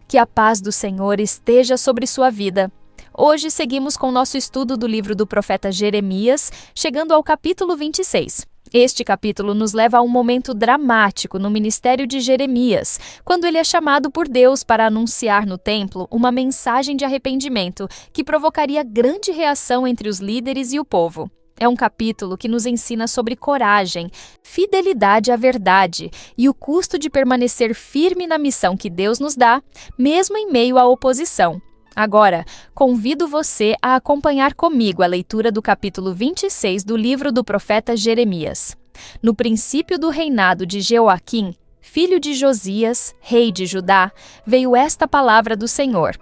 Que a paz do Senhor esteja sobre sua vida. Hoje seguimos com nosso estudo do livro do profeta Jeremias, chegando ao capítulo 26. Este capítulo nos leva a um momento dramático no ministério de Jeremias, quando ele é chamado por Deus para anunciar no templo uma mensagem de arrependimento que provocaria grande reação entre os líderes e o povo. É um capítulo que nos ensina sobre coragem, fidelidade à verdade e o custo de permanecer firme na missão que Deus nos dá, mesmo em meio à oposição. Agora, convido você a acompanhar comigo a leitura do capítulo 26 do livro do profeta Jeremias. No princípio do reinado de Jeoaquim, filho de Josias, rei de Judá, veio esta palavra do Senhor,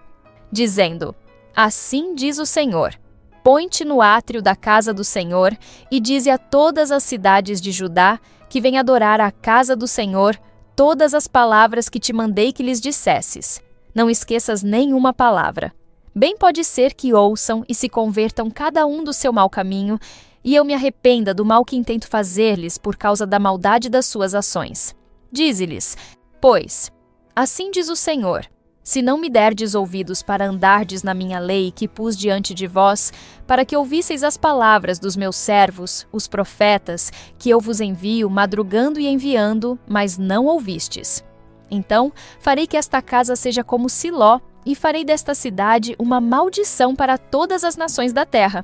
dizendo: Assim diz o Senhor: Põe-te no átrio da casa do Senhor e dize a todas as cidades de Judá que vêm adorar a casa do Senhor todas as palavras que te mandei que lhes dissesses. Não esqueças nenhuma palavra. Bem pode ser que ouçam e se convertam cada um do seu mau caminho, e eu me arrependa do mal que intento fazer-lhes por causa da maldade das suas ações. Dize-lhes, pois, assim diz o Senhor: se não me derdes ouvidos para andardes na minha lei que pus diante de vós, para que ouvisseis as palavras dos meus servos, os profetas, que eu vos envio madrugando e enviando, mas não ouvistes. Então farei que esta casa seja como Siló, e farei desta cidade uma maldição para todas as nações da terra.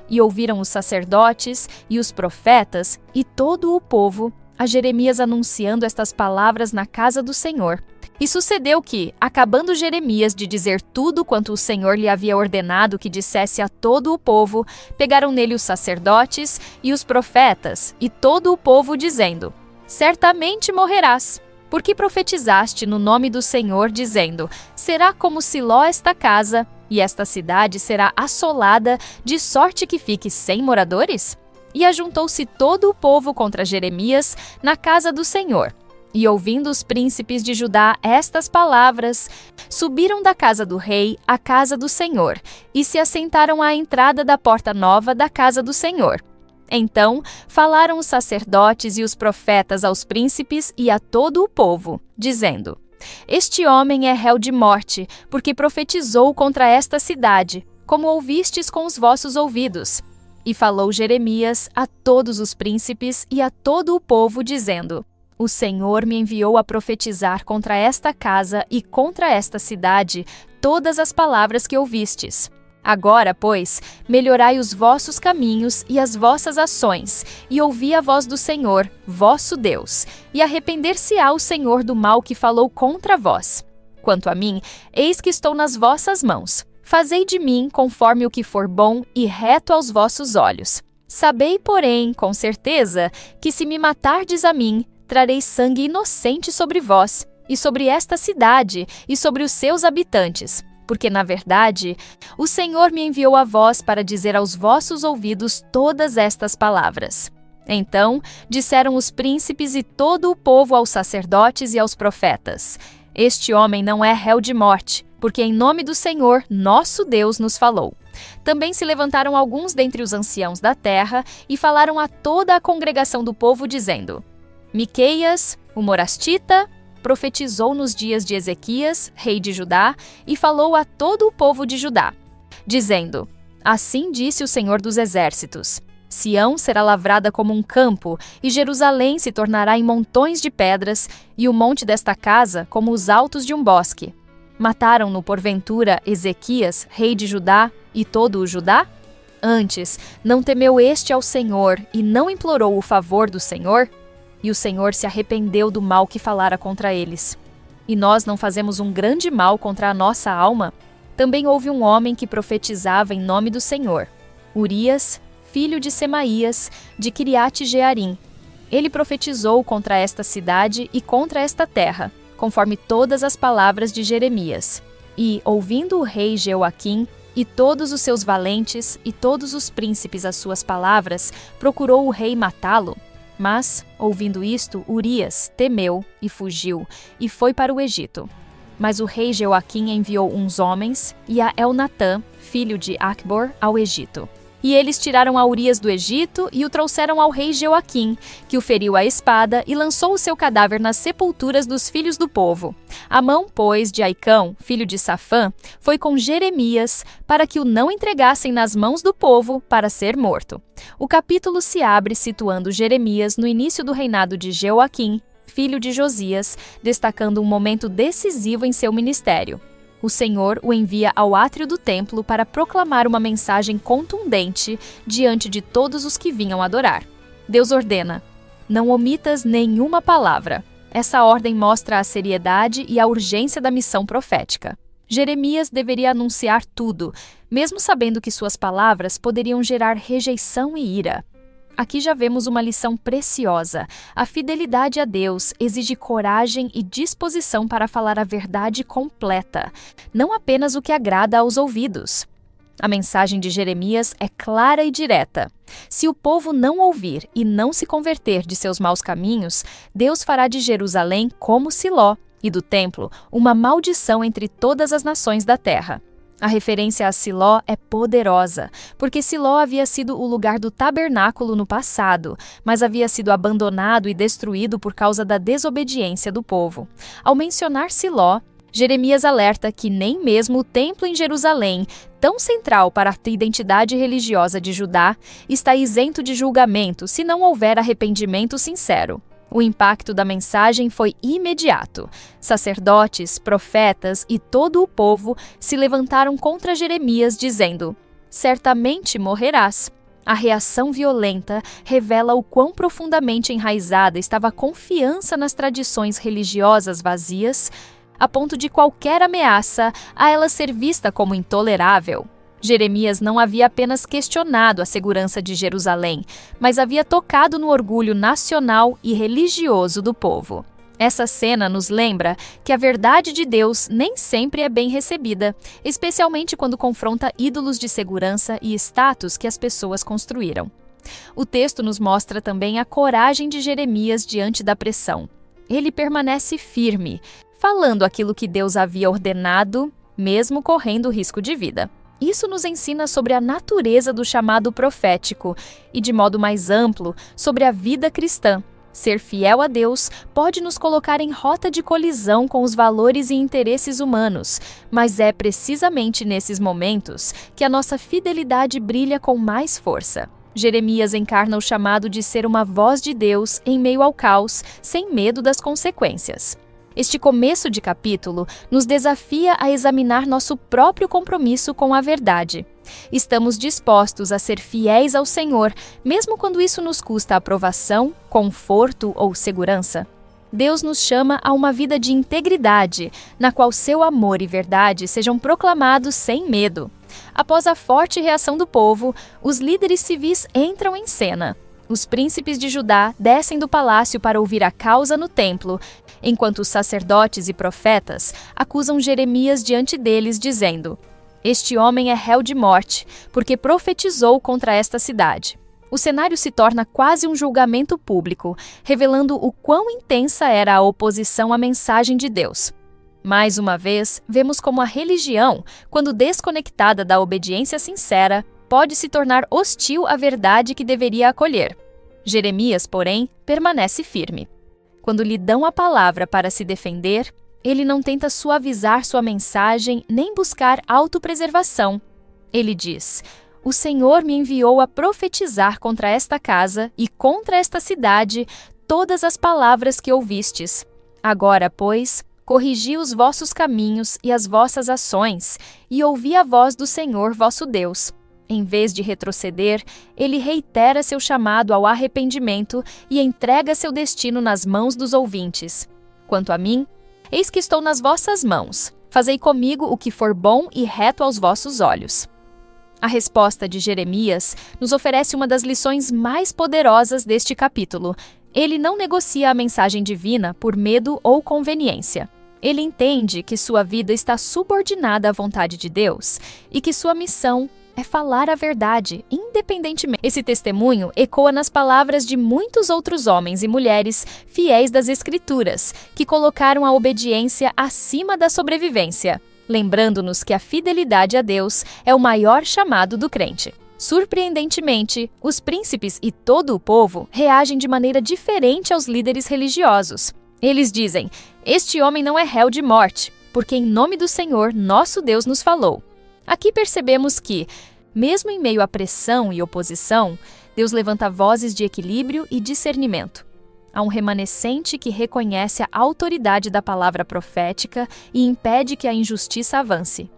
E ouviram os sacerdotes e os profetas e todo o povo a Jeremias anunciando estas palavras na casa do Senhor. E sucedeu que, acabando Jeremias de dizer tudo quanto o Senhor lhe havia ordenado que dissesse a todo o povo, pegaram nele os sacerdotes e os profetas e todo o povo, dizendo: Certamente morrerás, porque profetizaste no nome do Senhor, dizendo: Será como Siló esta casa, e esta cidade será assolada, de sorte que fique sem moradores? E ajuntou-se todo o povo contra Jeremias na casa do Senhor. E ouvindo os príncipes de Judá estas palavras, subiram da casa do rei à casa do Senhor, e se assentaram à entrada da porta nova da casa do Senhor. Então falaram os sacerdotes e os profetas aos príncipes e a todo o povo, dizendo: Este homem é réu de morte, porque profetizou contra esta cidade, como ouvistes com os vossos ouvidos. E falou Jeremias a todos os príncipes e a todo o povo, dizendo: O Senhor me enviou a profetizar contra esta casa e contra esta cidade todas as palavras que ouvistes. Agora, pois, melhorai os vossos caminhos e as vossas ações, e ouvi a voz do Senhor, vosso Deus, e arrepender-se-á o Senhor do mal que falou contra vós. Quanto a mim, eis que estou nas vossas mãos. Fazei de mim conforme o que for bom e reto aos vossos olhos. Sabei, porém, com certeza, que se me matardes a mim, trarei sangue inocente sobre vós, e sobre esta cidade, e sobre os seus habitantes. Porque, na verdade, o Senhor me enviou a vós para dizer aos vossos ouvidos todas estas palavras. Então disseram os príncipes e todo o povo aos sacerdotes e aos profetas: Este homem não é réu de morte, porque em nome do Senhor, nosso Deus, nos falou. Também se levantaram alguns dentre os anciãos da terra e falaram a toda a congregação do povo, dizendo: Miqueias, o morastita, profetizou nos dias de Ezequias, rei de Judá, e falou a todo o povo de Judá, dizendo: Assim disse o Senhor dos Exércitos: Sião será lavrada como um campo, e Jerusalém se tornará em montões de pedras, e o monte desta casa como os altos de um bosque. Mataram-no porventura Ezequias, rei de Judá, e todo o Judá? Antes, não temeu este ao Senhor, e não implorou o favor do Senhor? E o Senhor se arrependeu do mal que falara contra eles. E nós não fazemos um grande mal contra a nossa alma? Também houve um homem que profetizava em nome do Senhor, Urias, filho de Semaías, de Quiriate-Jearim. Ele profetizou contra esta cidade e contra esta terra, conforme todas as palavras de Jeremias. E, ouvindo o rei Jeoaquim, e todos os seus valentes, e todos os príncipes as suas palavras, procurou o rei matá-lo. Mas, ouvindo isto, Urias temeu e fugiu, e foi para o Egito. Mas o rei Jeoaquim enviou uns homens, e a Elnatã, filho de Acbor, ao Egito. E eles tiraram a Urias do Egito e o trouxeram ao rei Jeoaquim, que o feriu à espada e lançou o seu cadáver nas sepulturas dos filhos do povo. A mão, pois, de Aicão, filho de Safã, foi com Jeremias, para que o não entregassem nas mãos do povo para ser morto. O capítulo se abre situando Jeremias no início do reinado de Jeoaquim, filho de Josias, destacando um momento decisivo em seu ministério. O Senhor o envia ao átrio do templo para proclamar uma mensagem contundente diante de todos os que vinham adorar. Deus ordena: não omitas nenhuma palavra. Essa ordem mostra a seriedade e a urgência da missão profética. Jeremias deveria anunciar tudo, mesmo sabendo que suas palavras poderiam gerar rejeição e ira. Aqui já vemos uma lição preciosa. A fidelidade a Deus exige coragem e disposição para falar a verdade completa, não apenas o que agrada aos ouvidos. A mensagem de Jeremias é clara e direta. Se o povo não ouvir e não se converter de seus maus caminhos, Deus fará de Jerusalém como Siló, e do templo uma maldição entre todas as nações da terra. A referência a Siló é poderosa, porque Siló havia sido o lugar do tabernáculo no passado, mas havia sido abandonado e destruído por causa da desobediência do povo. Ao mencionar Siló, Jeremias alerta que nem mesmo o templo em Jerusalém, tão central para a identidade religiosa de Judá, está isento de julgamento se não houver arrependimento sincero. O impacto da mensagem foi imediato. Sacerdotes, profetas e todo o povo se levantaram contra Jeremias, dizendo: certamente morrerás. A reação violenta revela o quão profundamente enraizada estava a confiança nas tradições religiosas vazias, a ponto de qualquer ameaça a ela ser vista como intolerável. Jeremias não havia apenas questionado a segurança de Jerusalém, mas havia tocado no orgulho nacional e religioso do povo. Essa cena nos lembra que a verdade de Deus nem sempre é bem recebida, especialmente quando confronta ídolos de segurança e status que as pessoas construíram. O texto nos mostra também a coragem de Jeremias diante da pressão. Ele permanece firme, falando aquilo que Deus havia ordenado, mesmo correndo risco de vida. Isso nos ensina sobre a natureza do chamado profético e, de modo mais amplo, sobre a vida cristã. Ser fiel a Deus pode nos colocar em rota de colisão com os valores e interesses humanos, mas é precisamente nesses momentos que a nossa fidelidade brilha com mais força. Jeremias encarna o chamado de ser uma voz de Deus em meio ao caos, sem medo das consequências. Este começo de capítulo nos desafia a examinar nosso próprio compromisso com a verdade. Estamos dispostos a ser fiéis ao Senhor, mesmo quando isso nos custa aprovação, conforto ou segurança? Deus nos chama a uma vida de integridade, na qual seu amor e verdade sejam proclamados sem medo. Após a forte reação do povo, os líderes civis entram em cena. Os príncipes de Judá descem do palácio para ouvir a causa no templo, enquanto os sacerdotes e profetas acusam Jeremias diante deles, dizendo: este homem é réu de morte, porque profetizou contra esta cidade. O cenário se torna quase um julgamento público, revelando o quão intensa era a oposição à mensagem de Deus. Mais uma vez, vemos como a religião, quando desconectada da obediência sincera, pode se tornar hostil à verdade que deveria acolher. Jeremias, porém, permanece firme. Quando lhe dão a palavra para se defender, ele não tenta suavizar sua mensagem nem buscar autopreservação. Ele diz: o Senhor me enviou a profetizar contra esta casa e contra esta cidade todas as palavras que ouvistes. Agora, pois, corrigi os vossos caminhos e as vossas ações, e ouvi a voz do Senhor vosso Deus. Em vez de retroceder, ele reitera seu chamado ao arrependimento e entrega seu destino nas mãos dos ouvintes. Quanto a mim, eis que estou nas vossas mãos. Fazei comigo o que for bom e reto aos vossos olhos. A resposta de Jeremias nos oferece uma das lições mais poderosas deste capítulo. Ele não negocia a mensagem divina por medo ou conveniência. Ele entende que sua vida está subordinada à vontade de Deus e que sua missão é falar a verdade, independentemente. Esse testemunho ecoa nas palavras de muitos outros homens e mulheres fiéis das Escrituras, que colocaram a obediência acima da sobrevivência, lembrando-nos que a fidelidade a Deus é o maior chamado do crente. Surpreendentemente, os príncipes e todo o povo reagem de maneira diferente aos líderes religiosos. Eles dizem: "Este homem não é réu de morte, porque em nome do Senhor, nosso Deus, nos falou." Aqui percebemos que, mesmo em meio à pressão e oposição, Deus levanta vozes de equilíbrio e discernimento. Há um remanescente que reconhece a autoridade da palavra profética e impede que a injustiça avance.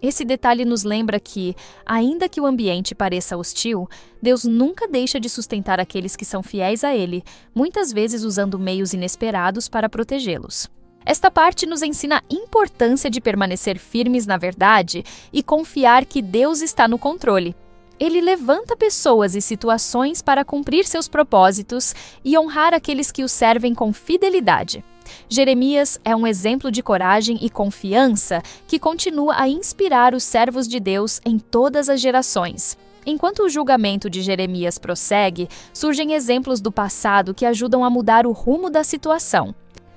Esse detalhe nos lembra que, ainda que o ambiente pareça hostil, Deus nunca deixa de sustentar aqueles que são fiéis a Ele, muitas vezes usando meios inesperados para protegê-los. Esta parte nos ensina a importância de permanecer firmes na verdade e confiar que Deus está no controle. Ele levanta pessoas e situações para cumprir seus propósitos e honrar aqueles que o servem com fidelidade. Jeremias é um exemplo de coragem e confiança que continua a inspirar os servos de Deus em todas as gerações. Enquanto o julgamento de Jeremias prossegue, surgem exemplos do passado que ajudam a mudar o rumo da situação.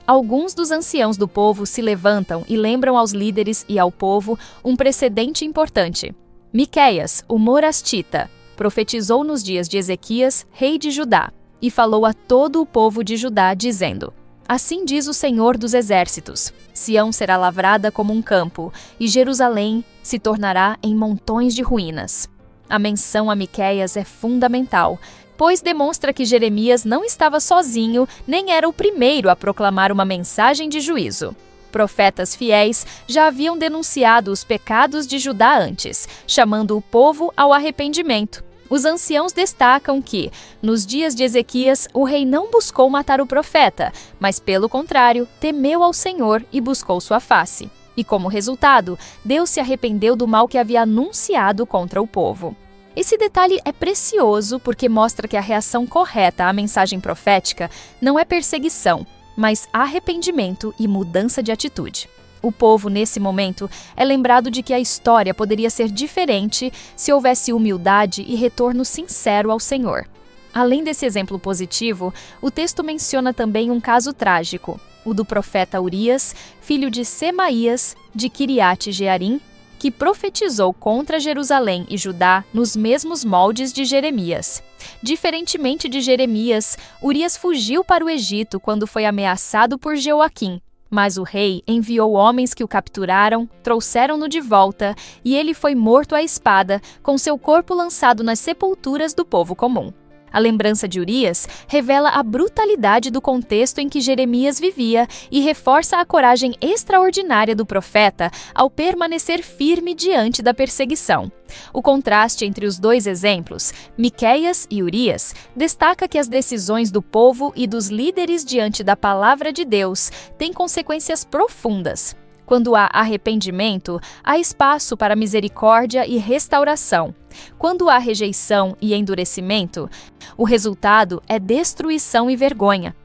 Alguns dos anciãos do povo se levantam e lembram aos líderes e ao povo um precedente importante. Miqueias, o morastita, profetizou nos dias de Ezequias, rei de Judá, e falou a todo o povo de Judá, dizendo: "Assim diz o Senhor dos Exércitos: Sião será lavrada como um campo, e Jerusalém se tornará em montões de ruínas." A menção a Miqueias é fundamental, pois demonstra que Jeremias não estava sozinho, nem era o primeiro a proclamar uma mensagem de juízo. Profetas fiéis já haviam denunciado os pecados de Judá antes, chamando o povo ao arrependimento. Os anciãos destacam que, nos dias de Ezequias, o rei não buscou matar o profeta, mas, pelo contrário, temeu ao Senhor e buscou sua face. E, como resultado, Deus se arrependeu do mal que havia anunciado contra o povo. Esse detalhe é precioso porque mostra que a reação correta à mensagem profética não é perseguição, mas arrependimento e mudança de atitude. O povo, nesse momento, é lembrado de que a história poderia ser diferente se houvesse humildade e retorno sincero ao Senhor. Além desse exemplo positivo, o texto menciona também um caso trágico, o do profeta Urias, filho de Semaías, de Quiriate Jearim, que profetizou contra Jerusalém e Judá nos mesmos moldes de Jeremias. Diferentemente de Jeremias, Urias fugiu para o Egito quando foi ameaçado por Jeoaquim, mas o rei enviou homens que o capturaram, trouxeram-no de volta, e ele foi morto à espada, com seu corpo lançado nas sepulturas do povo comum. A lembrança de Urias revela a brutalidade do contexto em que Jeremias vivia e reforça a coragem extraordinária do profeta ao permanecer firme diante da perseguição. O contraste entre os dois exemplos, Miqueias e Urias, destaca que as decisões do povo e dos líderes diante da palavra de Deus têm consequências profundas. Quando há arrependimento, há espaço para misericórdia e restauração. Quando há rejeição e endurecimento, o resultado é destruição e vergonha.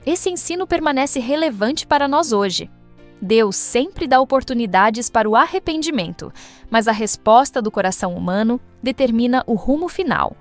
Esse ensino permanece relevante para nós hoje. Deus sempre dá oportunidades para o arrependimento, mas a resposta do coração humano determina o rumo final.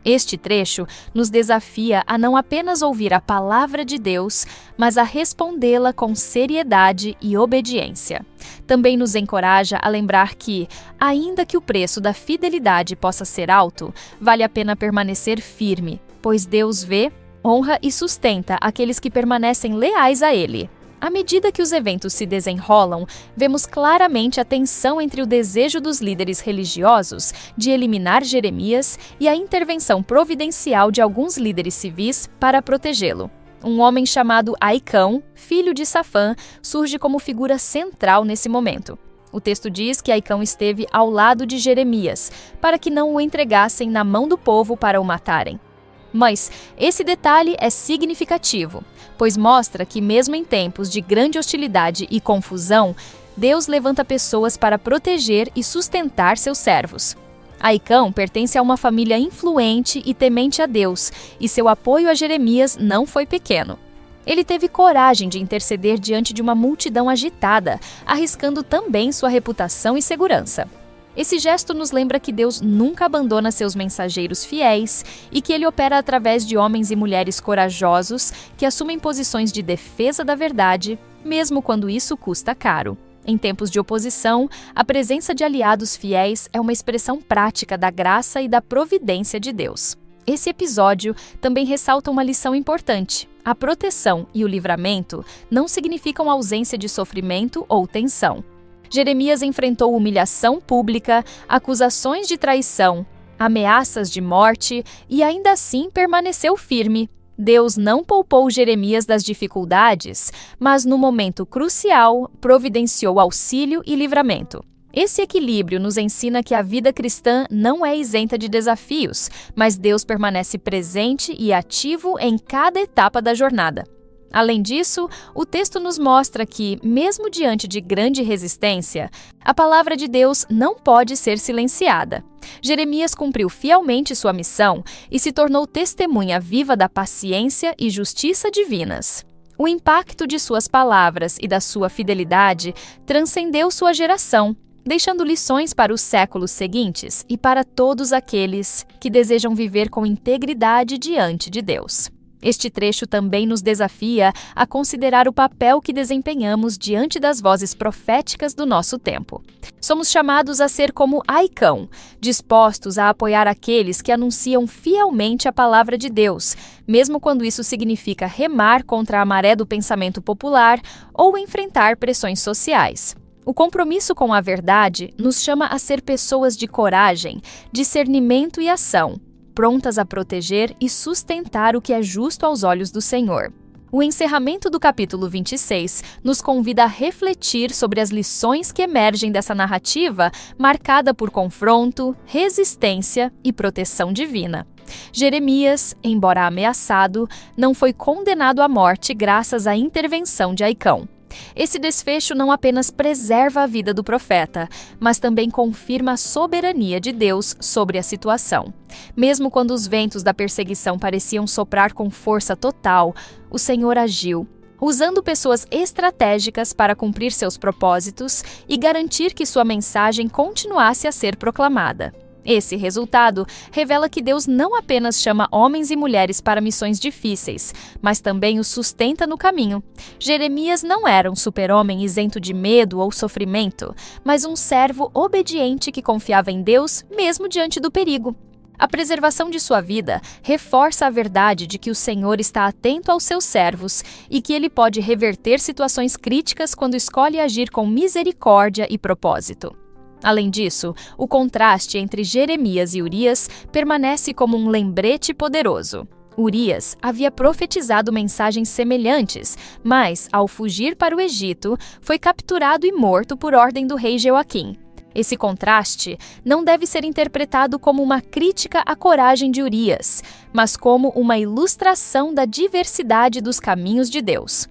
Este trecho nos desafia a não apenas ouvir a palavra de Deus, mas a respondê-la com seriedade e obediência. Também nos encoraja a lembrar que, ainda que o preço da fidelidade possa ser alto, vale a pena permanecer firme, pois Deus vê, honra e sustenta aqueles que permanecem leais a Ele. À medida que os eventos se desenrolam, vemos claramente a tensão entre o desejo dos líderes religiosos de eliminar Jeremias e a intervenção providencial de alguns líderes civis para protegê-lo. Um homem chamado Aicão, filho de Safã, surge como figura central nesse momento. O texto diz que Aicão esteve ao lado de Jeremias, para que não o entregassem na mão do povo para o matarem. Mas esse detalhe é significativo, pois mostra que mesmo em tempos de grande hostilidade e confusão, Deus levanta pessoas para proteger e sustentar seus servos. Aicão pertence a uma família influente e temente a Deus, e seu apoio a Jeremias não foi pequeno. Ele teve coragem de interceder diante de uma multidão agitada, arriscando também sua reputação e segurança. Esse gesto nos lembra que Deus nunca abandona seus mensageiros fiéis e que Ele opera através de homens e mulheres corajosos que assumem posições de defesa da verdade, mesmo quando isso custa caro. Em tempos de oposição, a presença de aliados fiéis é uma expressão prática da graça e da providência de Deus. Esse episódio também ressalta uma lição importante. A proteção e o livramento não significam ausência de sofrimento ou tensão. Jeremias enfrentou humilhação pública, acusações de traição, ameaças de morte e ainda assim permaneceu firme. Deus não poupou Jeremias das dificuldades, mas no momento crucial providenciou auxílio e livramento. Esse equilíbrio nos ensina que a vida cristã não é isenta de desafios, mas Deus permanece presente e ativo em cada etapa da jornada. Além disso, o texto nos mostra que, mesmo diante de grande resistência, a palavra de Deus não pode ser silenciada. Jeremias cumpriu fielmente sua missão e se tornou testemunha viva da paciência e justiça divinas. O impacto de suas palavras e da sua fidelidade transcendeu sua geração, deixando lições para os séculos seguintes e para todos aqueles que desejam viver com integridade diante de Deus. Este trecho também nos desafia a considerar o papel que desempenhamos diante das vozes proféticas do nosso tempo. Somos chamados a ser como Aicão, dispostos a apoiar aqueles que anunciam fielmente a palavra de Deus, mesmo quando isso significa remar contra a maré do pensamento popular ou enfrentar pressões sociais. O compromisso com a verdade nos chama a ser pessoas de coragem, discernimento e ação, prontas a proteger e sustentar o que é justo aos olhos do Senhor. O encerramento do capítulo 26 nos convida a refletir sobre as lições que emergem dessa narrativa marcada por confronto, resistência e proteção divina. Jeremias, embora ameaçado, não foi condenado à morte graças à intervenção de Aicão. Esse desfecho não apenas preserva a vida do profeta, mas também confirma a soberania de Deus sobre a situação. Mesmo quando os ventos da perseguição pareciam soprar com força total, o Senhor agiu, usando pessoas estratégicas para cumprir seus propósitos e garantir que sua mensagem continuasse a ser proclamada. Esse resultado revela que Deus não apenas chama homens e mulheres para missões difíceis, mas também os sustenta no caminho. Jeremias não era um super-homem isento de medo ou sofrimento, mas um servo obediente que confiava em Deus mesmo diante do perigo. A preservação de sua vida reforça a verdade de que o Senhor está atento aos seus servos e que ele pode reverter situações críticas quando escolhe agir com misericórdia e propósito. Além disso, o contraste entre Jeremias e Urias permanece como um lembrete poderoso. Urias havia profetizado mensagens semelhantes, mas, ao fugir para o Egito, foi capturado e morto por ordem do rei Jeoaquim. Esse contraste não deve ser interpretado como uma crítica à coragem de Urias, mas como uma ilustração da diversidade dos caminhos de Deus.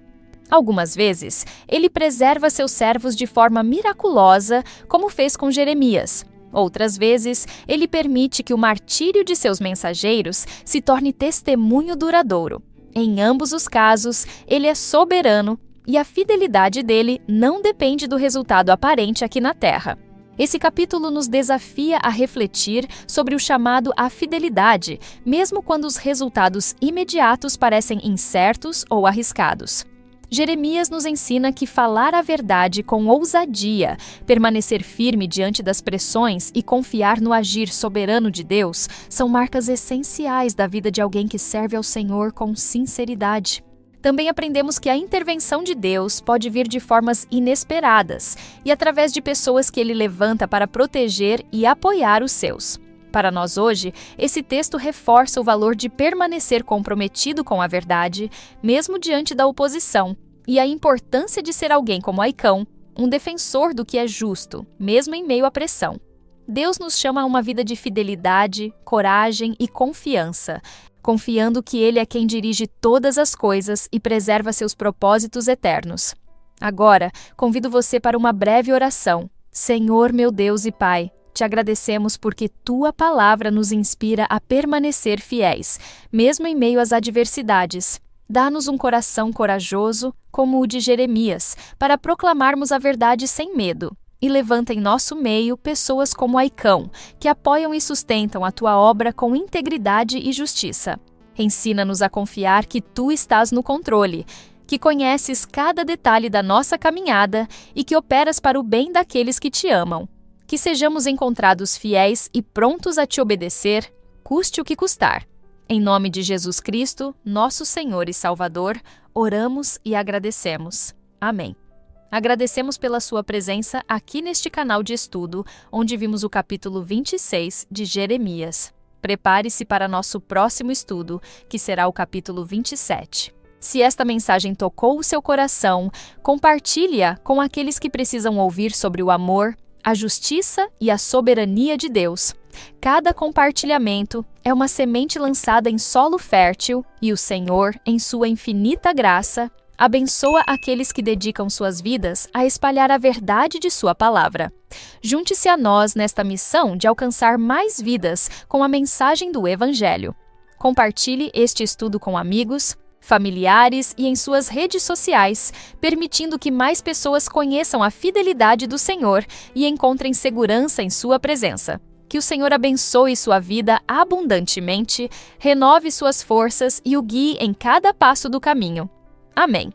Algumas vezes, ele preserva seus servos de forma miraculosa, como fez com Jeremias. Outras vezes, ele permite que o martírio de seus mensageiros se torne testemunho duradouro. Em ambos os casos, ele é soberano e a fidelidade dele não depende do resultado aparente aqui na Terra. Esse capítulo nos desafia a refletir sobre o chamado à fidelidade, mesmo quando os resultados imediatos parecem incertos ou arriscados. Jeremias nos ensina que falar a verdade com ousadia, permanecer firme diante das pressões e confiar no agir soberano de Deus são marcas essenciais da vida de alguém que serve ao Senhor com sinceridade. Também aprendemos que a intervenção de Deus pode vir de formas inesperadas e através de pessoas que ele levanta para proteger e apoiar os seus. Para nós hoje, esse texto reforça o valor de permanecer comprometido com a verdade, mesmo diante da oposição, e a importância de ser alguém como Aicão, um defensor do que é justo, mesmo em meio à pressão. Deus nos chama a uma vida de fidelidade, coragem e confiança, confiando que Ele é quem dirige todas as coisas e preserva seus propósitos eternos. Agora, convido você para uma breve oração. Senhor, meu Deus e Pai, te agradecemos porque Tua palavra nos inspira a permanecer fiéis, mesmo em meio às adversidades. Dá-nos um coração corajoso, como o de Jeremias, para proclamarmos a verdade sem medo. E levanta em nosso meio pessoas como Aicão, que apoiam e sustentam a Tua obra com integridade e justiça. Ensina-nos a confiar que Tu estás no controle que conheces cada detalhe da nossa caminhada e que operas para o bem daqueles que te amam. Que sejamos encontrados fiéis e prontos a te obedecer, custe o que custar. Em nome de Jesus Cristo, nosso Senhor e Salvador, oramos e agradecemos. Amém. Agradecemos pela sua presença aqui neste canal de estudo, onde vimos o capítulo 26 de Jeremias. Prepare-se para nosso próximo estudo, que será o capítulo 27. Se esta mensagem tocou o seu coração, compartilhe-a com aqueles que precisam ouvir sobre o amor, a justiça e a soberania de Deus. Cada compartilhamento é uma semente lançada em solo fértil e o Senhor, em sua infinita graça, abençoa aqueles que dedicam suas vidas a espalhar a verdade de sua palavra. Junte-se a nós nesta missão de alcançar mais vidas com a mensagem do Evangelho. Compartilhe este estudo com amigos, familiares e em suas redes sociais, permitindo que mais pessoas conheçam a fidelidade do Senhor e encontrem segurança em sua presença. Que o Senhor abençoe sua vida abundantemente, renove suas forças e o guie em cada passo do caminho. Amém.